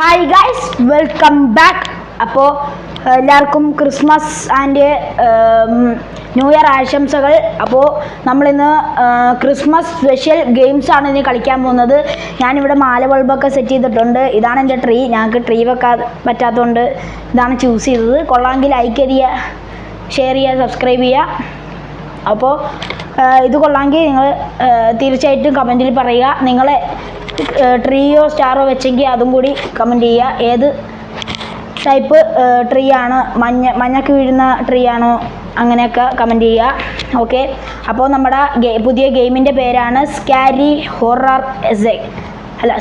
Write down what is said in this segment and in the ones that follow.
Hi guys, welcome back. അപ്പോൾ എല്ലാവർക്കും Christmas and new year ആശംസകൾ. അപ്പോൾ നമ്മളിന്ന് ക്രിസ്മസ് സ്പെഷ്യൽ ഗെയിംസ് ആണ് ഇനി കളിക്കാൻ പോകുന്നത്. ഞാനിവിടെ മാല ബൾബൊക്കെ സെറ്റ് ചെയ്തിട്ടുണ്ട്. ഇതാണ് എൻ്റെ ട്രീ. ഞങ്ങൾക്ക് ട്രീ വെക്കാൻ പറ്റാത്തതുകൊണ്ട് ഇതാണ് ചൂസ് ചെയ്തത്. കൊള്ളാമെങ്കിൽ ലൈക്ക് ചെയ്യുക, ഷെയർ ചെയ്യുക, സബ്സ്ക്രൈബ് ചെയ്യുക. അപ്പോൾ ഇത് കൊള്ളാമെങ്കിൽ നിങ്ങൾ തീർച്ചയായിട്ടും കമൻറ്റിൽ പറയുക. നിങ്ങളെ ട്രീയോ സ്റ്റാറോ വെച്ചെങ്കിൽ അതും കൂടി കമൻറ്റ് ചെയ്യുക. ഏത് ടൈപ്പ് ട്രീ ആണ്, മഞ്ഞക്ക് വീഴുന്ന ട്രീ ആണോ, അങ്ങനെയൊക്കെ കമൻറ്റ് ചെയ്യുക. ഓക്കെ, അപ്പോൾ നമ്മുടെ പുതിയ ഗെയിമിൻ്റെ പേരാണ്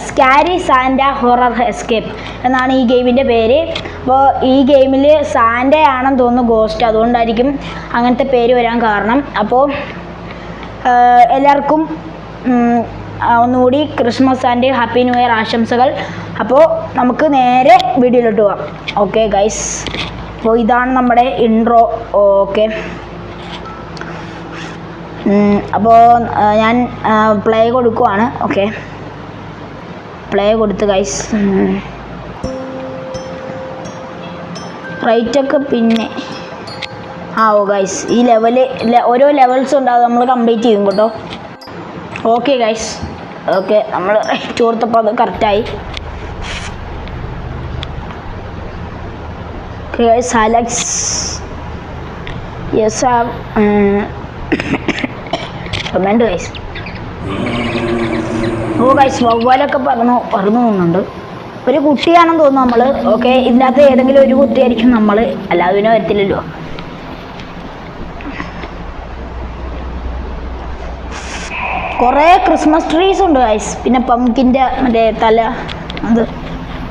സ്കാരി സാന്റ ഹൊറർ എസ്കേപ്പ് എന്നാണ് ഈ ഗെയിമിൻ്റെ പേര്. അപ്പോൾ ഈ ഗെയിമിൽ സാന്റയാണെന്ന് തോന്നുന്നു ഗോസ്റ്റ്, അതുകൊണ്ടായിരിക്കും അങ്ങനത്തെ പേര് വരാൻ കാരണം. അപ്പോൾ എല്ലാവർക്കും ഒന്നുകൂടി Christmas and happy new year ആശംസകൾ. അപ്പോൾ നമുക്ക് നേരെ വീഡിയോയിലോട്ട് പോകാം. ഓക്കെ ഗൈസ്, അപ്പോൾ ഇതാണ് നമ്മുടെ ഇൻട്രോ. ഓക്കെ, അപ്പോൾ ഞാൻ പ്ലേ കൊടുക്കുവാണ്. ഓക്കെ, പ്ലേ കൊടുത്ത് ഗൈസ്. റൈറ്റൊക്കെ പിന്നെ ഗൈസ്, ഈ ഓരോ ലെവൽസ് ഉണ്ടാകും, നമ്മൾ കംപ്ലീറ്റ് ചെയ്യും കേട്ടോ. ഓക്കെ ഗൈസ്, ഓക്കെ, നമ്മൾ റൈറ്റ് കൊടുത്തപ്പോൾ അത് കറക്റ്റായി. Guys, Alex yes comment guys. Guys, വവ്വാലൊക്കെ പറന്നു പോകുന്നുണ്ട്. ഒരു കുട്ടിയാണെന്ന് തോന്നുന്നു നമ്മൾ. ഓക്കെ, ഇതിനകത്ത് ഏതെങ്കിലും ഒരു കുട്ടിയായിരിക്കും നമ്മൾ, അല്ലാതെ പിന്നെ വരത്തില്ലല്ലോ. കുറേ ക്രിസ്മസ് ട്രീസ് ഉണ്ട് ഗൈസ്, പിന്നെ പംകിൻ്റെ മറ്റേ തല അത്.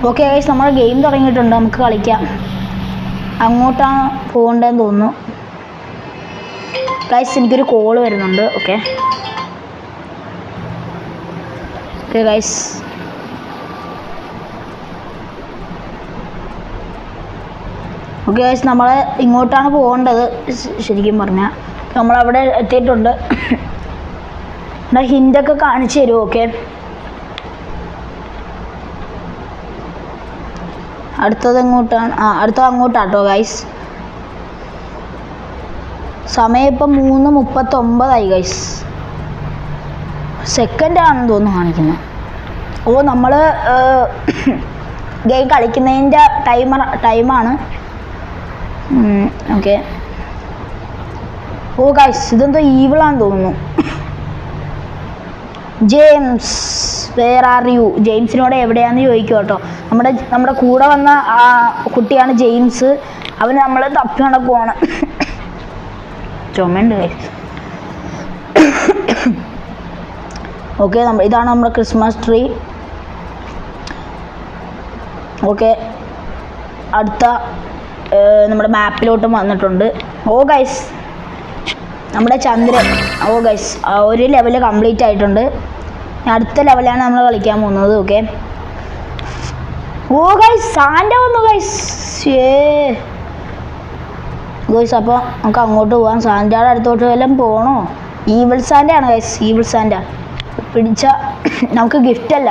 ഓക്കെ ഗൈസ്, നമ്മുടെ ഗെയിം തുടങ്ങിയിട്ടുണ്ട്, നമുക്ക് കളിക്കാം. അങ്ങോട്ടാണ് പോകേണ്ടതെന്ന് തോന്നുന്നു ഗൈസ്. എനിക്കൊരു കോള് വരുന്നുണ്ട്. Okay okay guys, okay guys, നമ്മൾ ഇങ്ങോട്ടാണ് പോകേണ്ടത്. ശരിക്കും പറഞ്ഞാൽ നമ്മളവിടെ എത്തിയിട്ടുണ്ട്. ഹിൻ്റൊക്കെ കാണിച്ചു തരും. ഓക്കെ, അടുത്തത് എങ്ങോട്ടാണ്? അടുത്തത് അങ്ങോട്ടാട്ടോ ഗൈസ്. സമയം ഇപ്പം 3:39 ഗൈസ്. സെക്കൻഡ് ആണെന്ന് തോന്നുന്നു കാണിക്കുന്നത്. നമ്മൾ ഗെയിം കളിക്കുന്നതിൻ്റെ ടൈമാണ്. ഓക്കെ, ഗൈസ്, ഇതെന്തോ ഈവിളാന്ന് തോന്നുന്നു. James, where are you? ജെയിംസിനോട് എവിടെയാണെന്ന് ചോദിക്കും കേട്ടോ. നമ്മുടെ കൂടെ വന്ന ആ കുട്ടിയാണ് ജെയിംസ്. അവന് നമ്മൾ തപ്പി നടക്കുവാണ്. ചുമയുണ്ട് ഗൈസ്. ഓക്കെ, ഇതാണ് നമ്മുടെ ക്രിസ്മസ് ട്രീ. ഓക്കെ, അടുത്ത നമ്മുടെ മാപ്പിലോട്ടും വന്നിട്ടുണ്ട്. ഗൈസ്, നമ്മുടെ ചന്ദ്രൻ. ഗൈസ്, ഒരു ലെവല് കംപ്ലീറ്റ് ആയിട്ടുണ്ട്. അടുത്ത ലെവലാണ് നമ്മൾ കളിക്കാൻ പോകുന്നത്. ഓക്കെ, ഗൈസ്, സാന്റ വന്നു ഗൈസ്. ഗൈസ്, അപ്പോൾ നമുക്ക് അങ്ങോട്ട് പോകാം. സാന്റയുടെ അടുത്തോട്ട് വല്ലതും പോകണോ? ഈവിൾ സാന്റയാണ് ഗൈസ്, ഈവിൾ സാന്റ. പിടിച്ച നമുക്ക് ഗിഫ്റ്റ് അല്ല,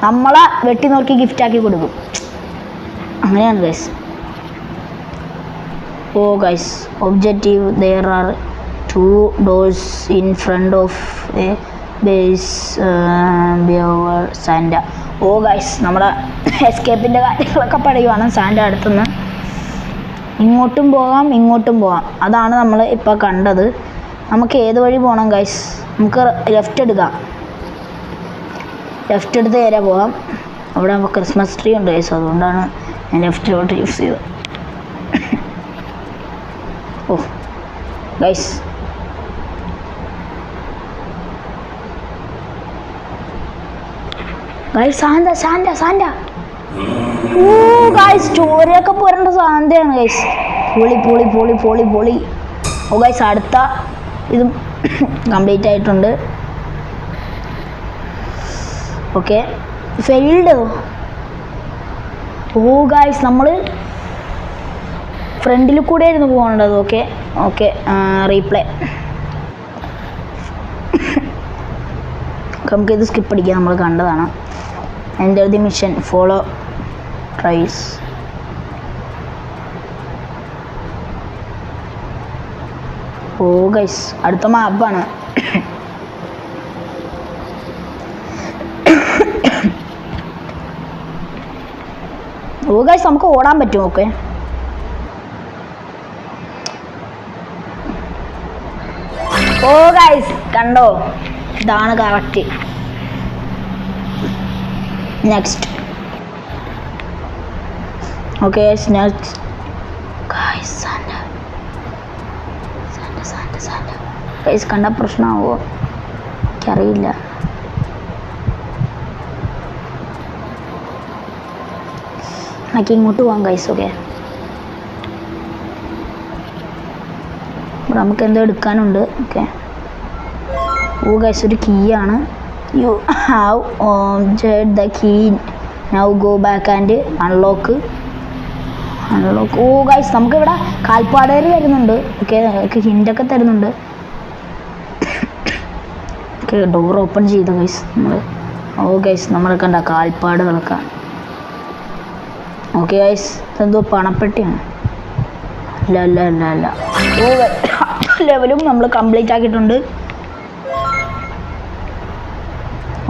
നമ്മളെ വെട്ടി നോക്കി ഗിഫ്റ്റാക്കി കൊടുക്കും. അങ്ങനെയാണ് guys. Guys, objective, there are 2 doors in front of a base beaver Santa. Guys, നമ്മുടെ എസ്കേപ്പിൻ്റെ കാര്യങ്ങളൊക്കെ പറയുവാണ് സാന്റ അടുത്തുനിന്ന്. ഇങ്ങോട്ടും പോകാം, ഇങ്ങോട്ടും പോകാം. അതാണ് നമ്മൾ ഇപ്പോൾ കണ്ടത്. നമുക്ക് ഏത് വഴി പോകണം ഗൈസ്? നമുക്ക് ലെഫ്റ്റ് എടുക്കാം. ലെഫ്റ്റ് എടുത്ത് നേരെ പോകാം. അവിടെ നമുക്ക് ക്രിസ്മസ് ട്രീ ഉണ്ട് ഗൈസ്, അതുകൊണ്ടാണ് ഞാൻ ലെഫ്റ്റിലോട്ട് യൂസ് ചെയ്തത്. Guys, Santa. ഗൈസ്, ചോരയൊക്കെ പോരേണ്ട സാന്റയാണ് ഗൈസ്. പൊളി. ഗൈസ്, അടുത്ത ഇതും കംപ്ലീറ്റ് ആയിട്ടുണ്ട്. Okay, failed. ഗൈസ്, നമ്മൾ ഫ്രണ്ടിൽ കൂടെ ആയിരുന്നു പോകേണ്ടത്. Okay, replay. നമുക്കിത് സ്കിപ്പ് അടിക്കാം, നമ്മൾ കണ്ടതാണ്. എൻ്റെ മിഷൻ ഫോളോ ട്രൈസ്. ഓ ഗൈസ് അടുത്ത മാപ്പാണ്. ഓ ഗൈസ് നമുക്ക് ഓടാൻ പറ്റുമോ? ഓക്കെ ഓ ഗൈസ് കണ്ടോ, ഇതാണ് correct. Next okay next guys Santa Santa Santa Santa guys കണ്ട പ്രശ്നമാവോ എനിക്കറിയില്ല. എനിക്ക് ഇങ്ങോട്ട് പോകാം ഗൈസ്. ഓക്കെ നമുക്ക് എന്തോ എടുക്കാനുണ്ട്. ഓക്കെ ഓ ഗൈസ് ഒരു കീ ആണ്. You have the key now go back and unlock. Oh guys നമുക്കിവിടെ കാൽപ്പാടുകൾ തരുന്നുണ്ട്. ഓക്കെ ഹിൻ്റൊക്കെ തരുന്നുണ്ട്. ഓക്കെ ഡോർ ഓപ്പൺ ചെയ്ത ഗൈസ് നമ്മൾ. ഓ ഗൈസ് നമ്മൾ കണ്ട കാൽപ്പാടുകളൊക്കെ. ഓക്കെ ഗൈസ് ഇതെന്തോ പണപ്പെട്ടിയാണ്. അല്ല അല്ല അല്ല അല്ല. ഓ ലെവലും നമ്മൾ കംപ്ലീറ്റ് ആക്കിയിട്ടുണ്ട്.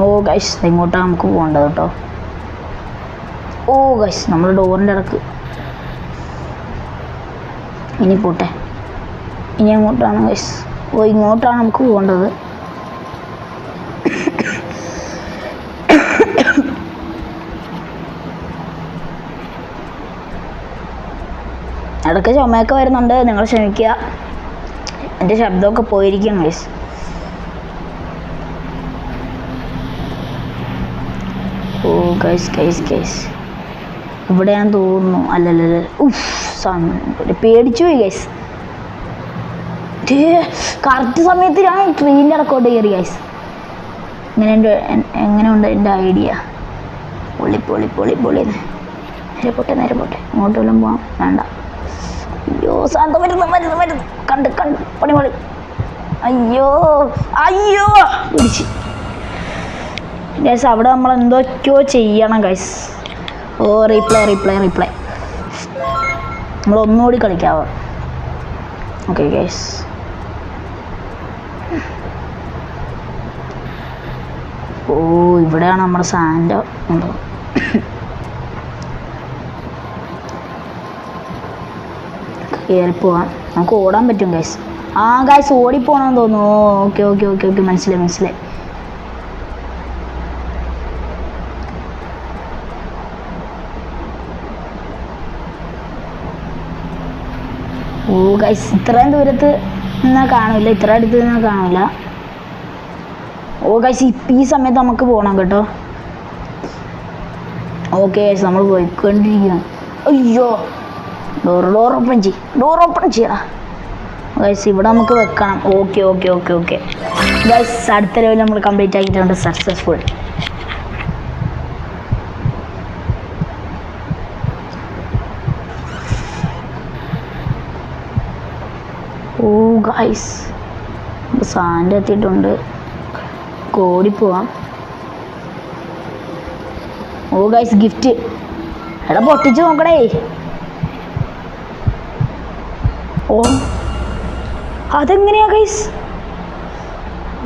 ഓ ഗൈസ് ഇങ്ങോട്ടാണ് നമുക്ക് പോകേണ്ടത് കേട്ടോ. ഓ ഗൈസ് നമ്മൾ ഡോറിൻ്റെ ഇടക്ക് ഇനി പോട്ടെ. ഇനി അങ്ങോട്ടാണ് ഗൈസ്. ഓ ഇങ്ങോട്ടാണ് നമുക്ക് പോകേണ്ടത്. ഇടയ്ക്ക് ചുമയൊക്കെ വരുന്നുണ്ട്, നിങ്ങൾ ക്ഷമിക്കുക. എൻ്റെ ശബ്ദമൊക്കെ പോയിരിക്കും ഗൈസ്. ഓ ഗൈസ് ഗൈസ് ഗൈസ് ഇവിടെയാന്ന് തോന്നുന്നു. അല്ലല്ല പേടിച്ചു പോയി ഗൈസ്. കറക്റ്റ് സമയത്ത് ഞാൻ ട്രെയിനിൻ്റെ ഇടക്കോട്ട് കയറി ഗൈസ്. എങ്ങനെയുണ്ട് എൻ്റെ ഐഡിയ? പൊളി പൊളി പൊളി പൊളി. നേരെ പോട്ടെ നേരെ പോട്ടെ. ഇങ്ങോട്ട് വല്ലതും പോവാം. വേണ്ട. അയ്യോ സാന്ത വരുന്നു വരുന്നു വരുന്നു. കണ്ട് കണ്ട് പണി പണി. അയ്യോ അയ്യോ പിടിച്ച് ഗൈസ്. അവിടെ നമ്മൾ എന്തൊക്കെയോ ചെയ്യണം ഗൈസ്. ഓ റീപ്ലേ റീപ്ലേ റീപ്ലേ. നമ്മൾ ഒന്നുകൂടി കളിക്കാവോ? ഓക്കെ ഗൈസ് ഓ ഇവിടെയാണ് നമ്മുടെ സാൻഡ ഉണ്ടോ. കയറിപ്പോവാം. നമുക്ക് ഓടാൻ പറ്റും ഗൈസ്. ആ ഗൈസ് ഓടിപ്പോണെന്ന് തോന്നുന്നു. ഓക്കെ ഓക്കെ ഓക്കെ ഓക്കെ മനസ്സിലായി മനസ്സിലായി. ഓ ഗൈസ് ഇത്രയും ദൂരത്ത് നിന്നാൽ കാണില്ല, ഇത്ര അടുത്ത് നിന്നാൽ കാണില്ല. ഓ ഗൈസ് ഈ സമയത്ത് നമുക്ക് പോകണം കേട്ടോ. ഓക്കെ ഗൈസ് നമ്മൾ പോയിക്കൊണ്ടിരിക്കണം. അയ്യോ ഡോർ ഓപ്പൺ ചെയ്യടാ ഗൈസ്. ഇവിടെ നമുക്ക് വെക്കണം. Okay okay okay okay guys അടുത്ത ലെവൽ നമ്മൾ കംപ്ലീറ്റ് ആക്കിയിട്ടുണ്ട്. സക്സസ്ഫുൾ. ഓ ഗൈസ് സാൻഡ് എത്തിയിട്ടുണ്ട്. ഓടിപ്പോവാം. ഓ ഗൈസ് ഗിഫ്റ്റ്. എടാ പൊട്ടിച്ച് നോക്കടേ. ഓ അതെങ്ങനെയാ ഗൈസ്?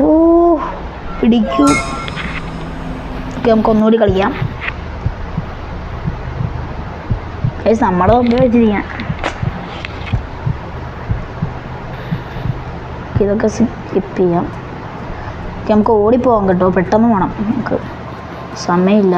ഓ പിടിക്കൂ. ഓക്കെ നമുക്ക് ഒന്നുകൂടി കളിക്കാം ഗൈസ്. നമ്മളെ ഉപയോഗിച്ചിരിക്കാം. ഇതൊക്കെ സ്കിപ്പ് ചെയ്യാം. ഓക്കെ നമുക്ക് ഓടിപ്പോവാം കേട്ടോ. പെട്ടെന്ന് വേണം, നമുക്ക് സമയമില്ല.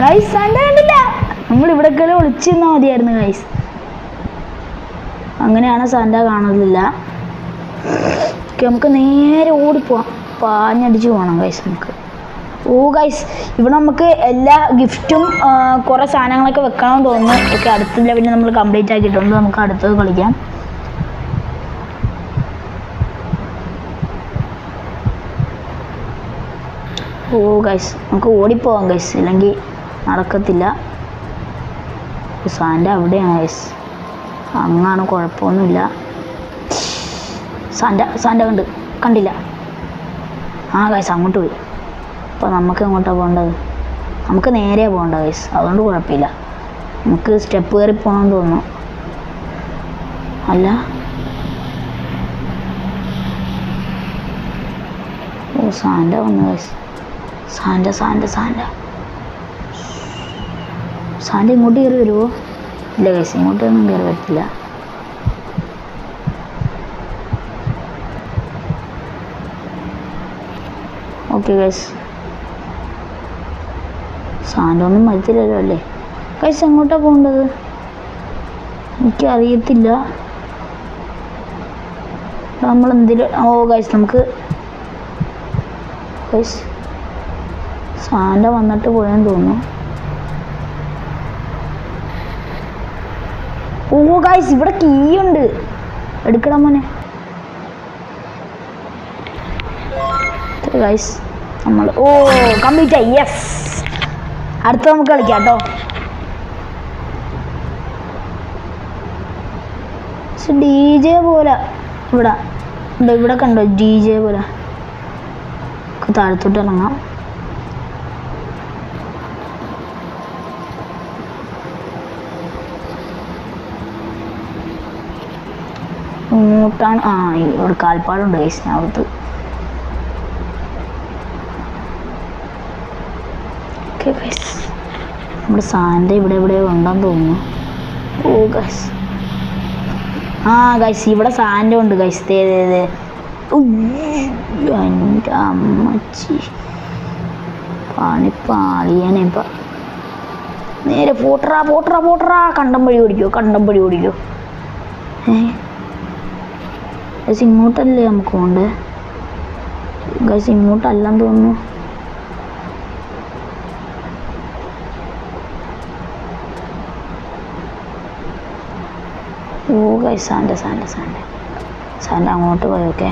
ഗൈസ് സാൻഡ കണ്ടില്ല. നമ്മൾ ഇവിടേക്ക് ഒളിച്ചു നിന്നാൽ മതിയായിരുന്നു ഗൈസ്. അങ്ങനെയാണ് സാൻഡ കാണുന്നില്ല. നമുക്ക് നേരെ ഓടിപ്പോവാം. പാഞ്ഞടിച്ച് പോകണം ഗൈസ് നമുക്ക്. ഓ ഗൈസ് ഇവിടെ നമുക്ക് എല്ലാ ഗിഫ്റ്റും കുറേ സാധനങ്ങളൊക്കെ വെക്കണമെന്ന് തോന്നുന്നു. ഓക്കെ അടുത്ത ലെവലിൽ നമ്മൾ കംപ്ലീറ്റ് ആക്കിയിട്ടുണ്ട്. നമുക്ക് അടുത്തത് കളിക്കാം. ഓ ഗൈസ് നമുക്ക് ഓടിപ്പോവാം ഗൈസ്, ഇല്ലെങ്കിൽ നടക്കത്തില്ല. സാൻ്റെ അവിടെയാണ് ഗൈസ്, അങ്ങാണ്, കുഴപ്പമൊന്നുമില്ല. സാൻ്റെ കണ്ടില്ല. ആ ഗൈസ് അങ്ങോട്ട് പോയി. അപ്പോൾ നമുക്ക് എങ്ങോട്ടാണ് പോകേണ്ടത്? നമുക്ക് നേരെ പോകേണ്ട ഗൈസ്, അതുകൊണ്ട് കുഴപ്പമില്ല. നമുക്ക് സ്റ്റെപ്പ് കയറി പോകണമെന്ന് തോന്നുന്നു. അല്ല, ഓ സാൻ്റെ വന്നു ഗൈസ്. സാൻ്റെ ഇങ്ങോട്ട് കയറി വരുമോ? ഇല്ല ഗൈസ്, ഇങ്ങോട്ടൊന്നും കയറി വരത്തില്ല. ഓക്കെ ഗൈസ്, സാൻ്റെ ഒന്നും മരത്തില്ലല്ലോ അല്ലേ? ഗൈസ് എങ്ങോട്ടാണ് പോകേണ്ടത്? എനിക്കറിയത്തില്ല. നമ്മളെന്തെങ്കിലും ഓ ഗൈസ് നമുക്ക് ഗൈസ് സാൻ്റെ വന്നിട്ട് പോയെന്ന് തോന്നുന്നു. ഓ ഗൈസ് ഇവിടെ കീ ഉണ്ട്, എടുക്കണം മോനെ. ഗൈസ് നമ്മൾ ഓ കംപ്ലീറ്റ് ആയി. യെസ്, അടുത്ത നമുക്ക് കളിക്കാം കേട്ടോ. DJ പോലെ ഇവിടെ കണ്ടോ? DJ പോലെ താഴത്തോട്ട് ഇറങ്ങാം. ഇങ്ങോട്ടാണ്. ഇവിടെ കാൽപ്പാടുണ്ട് ഗൈസ്, ഞാൻ അവിടുത്തെ. ഓക്കെ ഗൈസ്, നമ്മുടെ സാൻ്റെ ഇവിടെ ഉണ്ടെന്ന് തോന്നുന്നു. ഓ ഗൈസ്, ഗൈസ് ഇവിടെ സാൻ്റെ ഉണ്ട് ഗൈസ്. എൻ്റെ അമ്മച്ചി പണിപ്പാളിയനെ ഇപ്പം നേരെ പോട്ടറാ കണ്ടം വഴി ഓടിക്കോ. ഗൈസ് ഇങ്ങോട്ടല്ലേ നമുക്ക് പോകണ്ടേ? ഗൈസ് ഇങ്ങോട്ടല്ലെന്ന് തോന്നുന്നു. ഓ ഗൈസ് സാൻ്റെ അങ്ങോട്ട് പോയി. ഓക്കെ,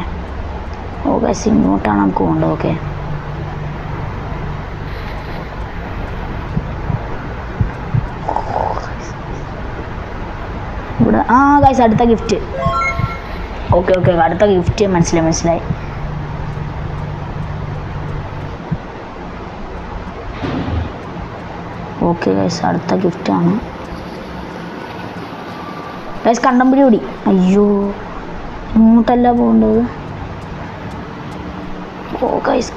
ഓ ഗൈസ് ഇങ്ങോട്ടാണ് നമുക്ക് പോകേണ്ടത്. ഓക്കെ, ഇവിടെ ഗൈസ് അടുത്ത ഗിഫ്റ്റ്. ഓക്കെ അടുത്ത ഗിഫ്റ്റ് മനസ്സിലായി. ഓക്കെ ഗൈസ് അടുത്ത ഗിഫ്റ്റാണ് ഗൈസ്. കണ്ടമ്പടി ഓടി. അയ്യോ ഇങ്ങോട്ടല്ല പോകേണ്ടത്. ഓ ഗൈസ്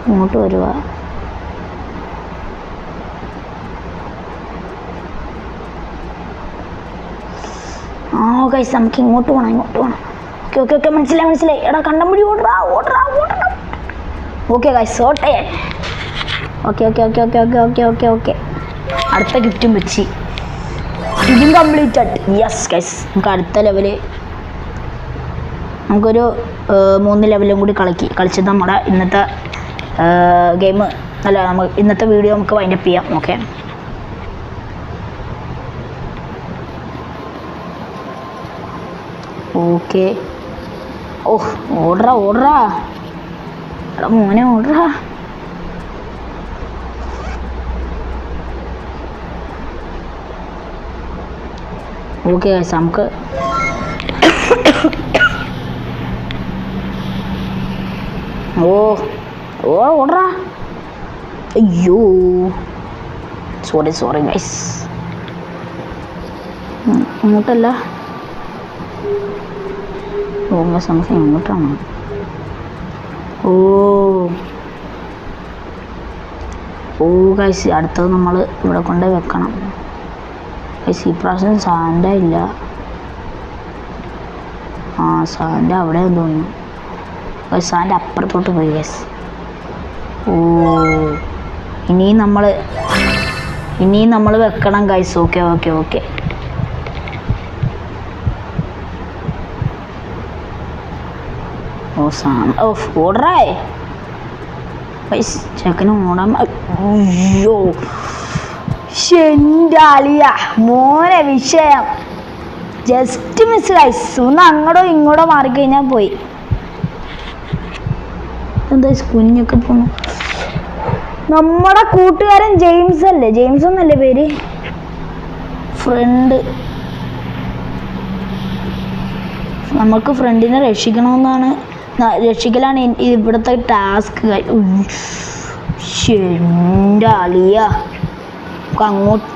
ഇങ്ങോട്ട് വരുക. ഗൈസ് നമുക്ക് ഇങ്ങോട്ട് പോകണം. ഓക്കെ മനസ്സിലായി. എടാ കണ്ടമ്പടി ഓടറാ. ഓക്കെ ഗൈസ് ഓട്ടെ. ഓക്കെ അടുത്ത ഗിഫ്റ്റും വെച്ച് ഇതും കംപ്ലീറ്റ് ആയിട്ട്. യെസ് ഗൈസ്, നമുക്ക് അടുത്ത ലെവല് നമുക്കൊരു 3 ലെവലും കൂടി കളിച്ചത് നമ്മുടെ ഇന്നത്തെ ഗെയിം അല്ല, നമുക്ക് ഇന്നത്തെ വീഡിയോ നമുക്ക് വൈൻഡപ്പ് ചെയ്യാം. ഓക്കെ ഓടറാ എടാ മോനെ ഓടറാ. ഓക്കെ ഗൈസ് നമുക്ക് ഓടറാ. അയ്യോ സോറി ഗൈസ്, ഇങ്ങോട്ടല്ല. ഗൈസ് നമുക്ക് ഇങ്ങോട്ടാണ്. ഗൈസ് അടുത്തത് നമ്മൾ ഇവിടെ കൊണ്ട് വെക്കണം ഗൈസ്. ഈ പ്രാവശ്യം സാൻ്റെ ഇല്ല. സാൻ്റെ അവിടെ തോന്നുന്നു ഗൈസ്. സാൻ്റെ അപ്പുറത്തോട്ട് പോയി ഗൈസ്. ഇനിയും നമ്മൾ വെക്കണം ഗൈസ്. Okay ഓടറേ guys. ചെക്കന് ഓടാൻ. അയ്യോ ശെൻ്റാളിയ മോനെ വിഷയം. Just miss guys. ഒന്ന് അങ്ങോട്ടോ ഇങ്ങോട്ടോ മാറിക്കഴിഞ്ഞാൽ പോയി. എന്താ കുഞ്ഞൊക്കെ പോന്നു. നമ്മുടെ കൂട്ടുകാരൻ ജെയിംസ് അല്ലേ, ജെയിംസ് എന്നല്ലേ പേര്, ഫ്രണ്ട്. നമുക്ക് ഫ്രണ്ടിനെ രക്ഷിക്കണമെന്നാണ്, രക്ഷിക്കലാണ് ഇവിടുത്തെ ടാസ്ക്. എൻ്റെ അളിയ അങ്ങോട്ട്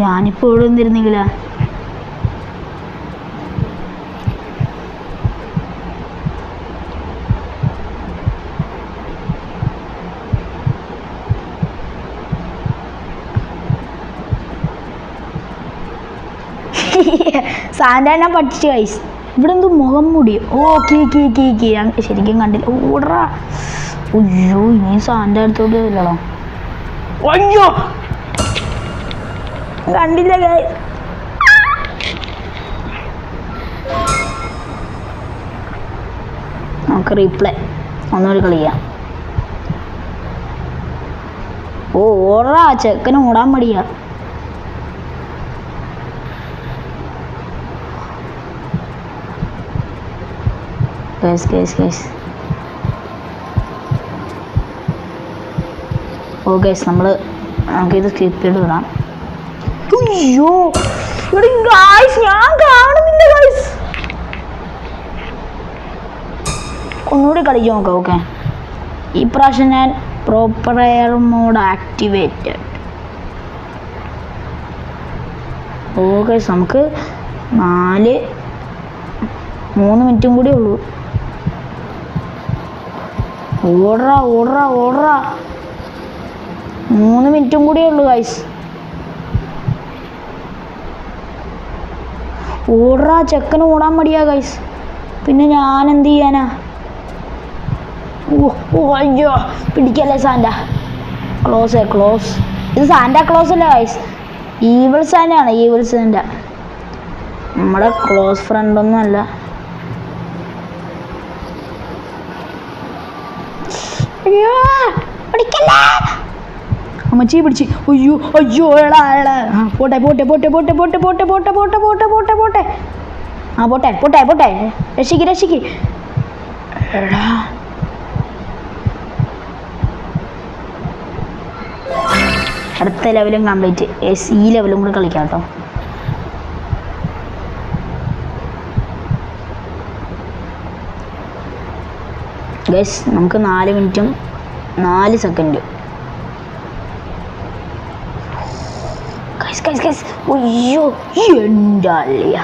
ഞാനിപ്പോൾ ഇവിടെ നിന്നിരുന്നെങ്കിലാ. സാന്റാനെ പഠിച്ചു ഗൈസ്. ഇവിടെ എന്തോ മുഖം മൂടി. ഓ ശരിക്കും കണ്ടില്ല. ഓടറാ. അയ്യോ ഇനി സാന്റ അടുത്തോട്ട് ഇല്ലല്ലോ. അയ്യോ കണ്ടില്ല ഗൈസ്. നമുക്ക് റീപ്ലേ ഒന്നുകൂടി കളിക്കാം. ഓ ഓടറാ, ചെക്കന് ഓടാൻ മടിയാ. ഓ ഗൈസ് നമുക്കിത് സ്കിപ്പ് ചെയ്ത് വിടാം. അയ്യോ ഗൈസ് ഞാൻ കാണുന്നില്ല ഗൈസ്. ഒന്നുകൂടി കളിച്ചു നോക്കാം. ഓക്കെ ഈ പ്രാവശ്യം ഞാൻ പ്രോപ്പർ മോഡ് ആക്ടിവേറ്റഡ്. ഓ ഗൈസ് നമുക്ക് 3 മിനിറ്റും കൂടി ഉള്ളൂ. ഓടറാ 3 മിനിറ്റും കൂടിയേ ഉള്ളൂ ഗൈസ്. ഓടറാ, ചെക്കന് ഓടാൻ മടിയാ ഗൈസ്. പിന്നെ ഞാൻ എന്ത് ചെയ്യാനാ? ഓ അയ്യോ പിടിക്കല്ലേ സാന്റ. ക്ലോസ്. ഇത് സാന്റ ക്ലോസ് അല്ല ഗൈസ്, ഈവിൾ സാന്റയാണ്. ഈവിൾ സാന്റ നമ്മുടെ ക്ലോസ് ഫ്രണ്ടൊന്നും അല്ല. അമ്മച്ചി പിടിച്ച്. അയ്യോ എടാ പോട്ടെ. ആ പോട്ടെ. രക്ഷിക്ക് എടാ. അടുത്ത ലെവലും കംപ്ലീറ്റ്. ഈ ലെവലും കൂടി കളിക്കാം കേട്ടോ. ഗൈസ് നമുക്ക് 4 മിനിറ്റും 4 സെക്കൻഡും. ഗൈസ് അയ്യോ എൻ്റെ അളിയ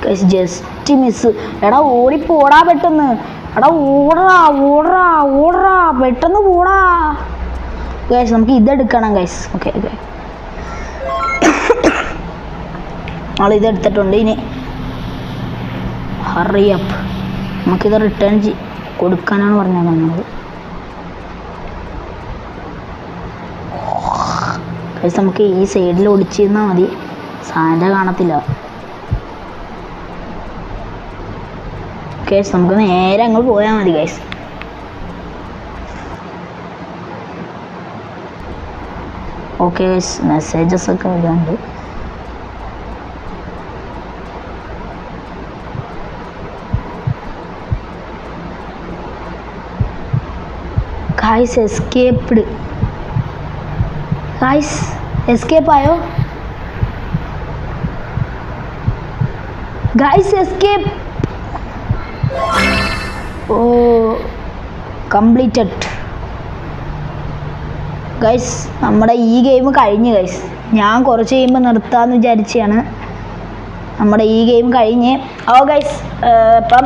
ഗൈസ് ജസ്റ്റ് മിസ്. എടാ ഓടിപ്പോടാ പെട്ടെന്ന്. എടാ ഓടറാ പെട്ടെന്ന് പോടാ ഗൈസ്. നമുക്ക് ഇതെടുക്കണം ഗൈസ്. ഓക്കെ ഇതെടുത്തിട്ടുണ്ട്. ഇനി ഹറി അപ്പ്. നമുക്കിത് റിട്ടേൺ കൊടുക്കാനാണ് പറഞ്ഞത്. നമുക്ക് ഈ സൈഡിൽ ഒടിച്ചിരുന്നാൽ മതി, സാന്റ കാണത്തില്ല. ഗൈസ് നമുക്ക് നേരെ അങ്ങോട്ട് പോയാൽ മതി ഗൈസ്. ഓക്കെ ഗൈസ് മെസ്സേജസ് ഒക്കെ വരുന്നുണ്ട്. ഗൈസ് എസ്കേപ്പ് ആയോ ഗൈസ്? എസ്കേപ്പ്. ഓ കംപ്ലീറ്റഡ് ഗൈസ്. നമ്മുടെ ഈ ഗെയിം കഴിഞ്ഞ് ഗൈസ്. ഞാൻ കുറച്ച് കഴിയുമ്പോൾ നിർത്താമെന്ന് വിചാരിച്ചാണ്. നമ്മുടെ ഈ ഗെയിം കഴിഞ്ഞ്. ഓ ഗൈസ് ഇപ്പം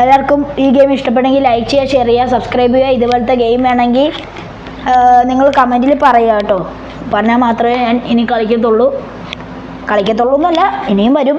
എല്ലാവർക്കും ഈ ഗെയിം ഇഷ്ടപ്പെട്ടെങ്കിൽ ലൈക്ക് ചെയ്യുക, ഷെയർ ചെയ്യുക, സബ്സ്ക്രൈബ് ചെയ്യുക. ഇതുപോലത്തെ ഗെയിം വേണമെങ്കിൽ നിങ്ങൾ കമൻറ്റിൽ പറയുക കേട്ടോ. പറഞ്ഞാൽ മാത്രമേ ഞാൻ ഇനി കളിക്കത്തുള്ളൂ എന്നല്ല, ഇനിയും വരും.